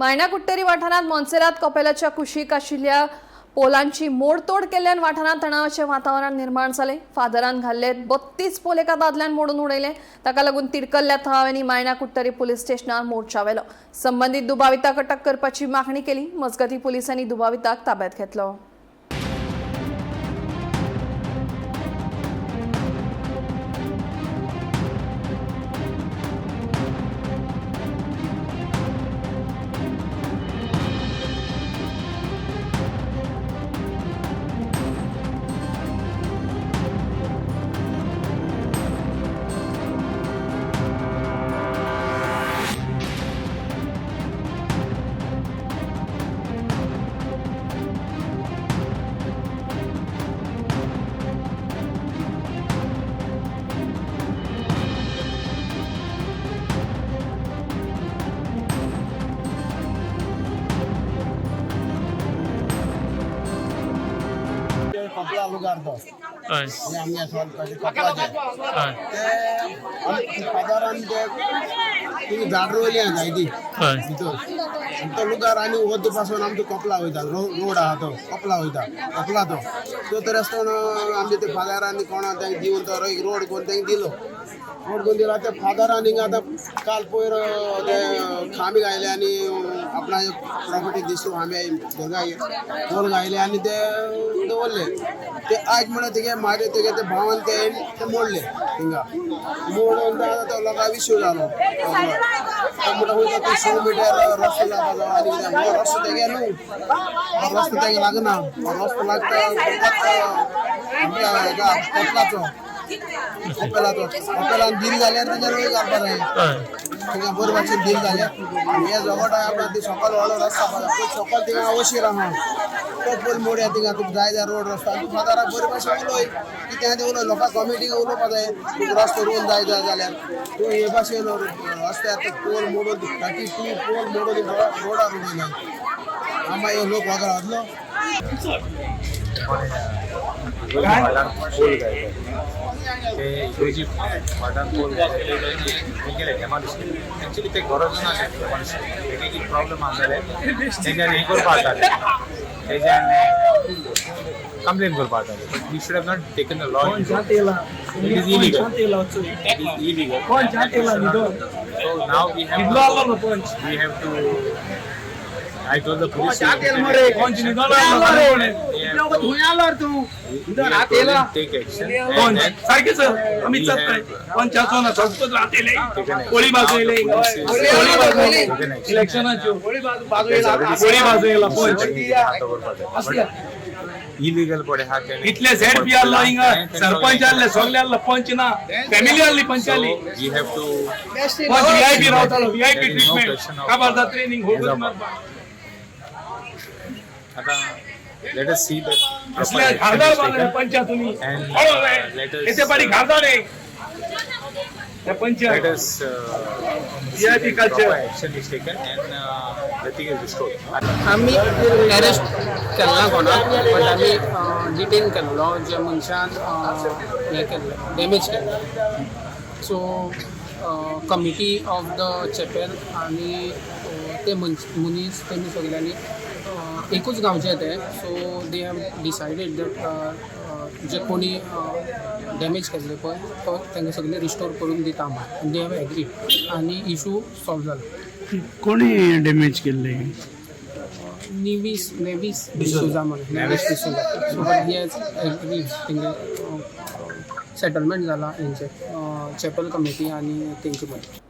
मायना कुट्टेरी वाठारात मोन्सेरात कपेलाच्या कुशीक आशिल्ल्या पोलांची मोडतोड केल्ल्यान वाठारात तणावाचे वातावरण निर्माण जाले। फादरान घाल्ले 32 पोल एका दादल्यान मोडून उडयले। ताका लागून तिडकल्ल्या थळाव्यांनी मायना कुट्टेरी पुलीस स्टेशनार मोर्चा व्हेलो। संबंधित दुबाविताक अटक करपाची मागणी केली। मजगती पुलिसांनी दुबाविताक ताब्यात घेतलो। कपला लुगार तो आमगे सॉल कशी कपला ते साधारण ते तुम्ही झाड रोवली जायती तो लुगार आणि वद्दू पासून आमचो कपला वयता रोड आहा तो कपला वयता कपला तो तर रस्त्यान आमचे ते फादरांनी कोणा तांकां दिवन तो रोड कोण तांकां दिलो रोड कोण दिला त्या फादरांनी आता काल पयर ते खांबे गायले आणि आपला प्रॉपर्टी दिसतो आम्ही दोन गायले आणि ते दवरले ते आज म्हणे तेगे माझे तेगे ते भावान ते मोडले थिंगा मोडून तो लोकांक विश्व जालो म्हणटा वयता ते 100 मीटर रस्तो जाता आणि रस्तो तेगे न्हू रस्तो तेगे लागना रस्तो लागता आमच्या कपलाचो कपेलान डील जाल्यार तेजेर घालपा जाय थिंगा बरे भाशेन डील जाल्यार हे जगोट आपला ती सकल व्हडलो रस्तो आसा सकल थिंगा अवशीर आहा तो पोल मोड्या थिंगा तुका जाय जाल्यार रोड रस्तो आनी फादराक बरे भाशेन उलय कितें ते उलय लोकांक कमिटीक उलोवपा जाय तुका रस्तो रोवन जाय जाल्यार तूं हे भाशेन रस्त्यार पोल मोडून 32 पोल मोडून रोडार उडयला आमा हे लोक वगैरे आदलो एक्चुअली ते गरज ना प्रॉब्लम आसले तेज्यान हे करपा तेज्यान कंप्लेन करपा you should have not taken the law it is illegal so now we have to I told the police take action सारखे सर आम्ही गोळी बाजूला इलेक्शनाच्यो गोळी बाजूला illegal पडे हा इतले ZPR ला हिंगा सरपंच आले सगळ्याला पंच ना फॅमिली आली पंच आली we have to VIP रावतालो VIP ट्रीटमेंट खबरदार ट्रेनिंग होगत आता let us see that असले खासदार बांधले पंचायतूनी येते पाडी खासदार आहे त्या panchayat let us VIP culture action is taken and the thing is restored आम्ही अरेस्ट केला कोणाक बट आम्ही डिटेन केल्लो जे मनशान हे केल्लें डॅमेज केल्लें so committee of the Chappell आनी ते मनीस तेमी सगळ्यांनी एकूच गांवचे ते so they have decided that जे कोणी डॅमेज केल्ले पळय तो तांकां सगळे रिस्टोर करून दिता म्हणून दे हॅव एग्रीड आनी इशू सॉल्व जालो कोणी डॅमेज केल्ले नेवीस डिसोजा म्हणून नेवीस D'Souza so but he has agreed तेंगे सेटलमेंट जाला हेंचे चॅपल कमिटी आनी तेंचे पळय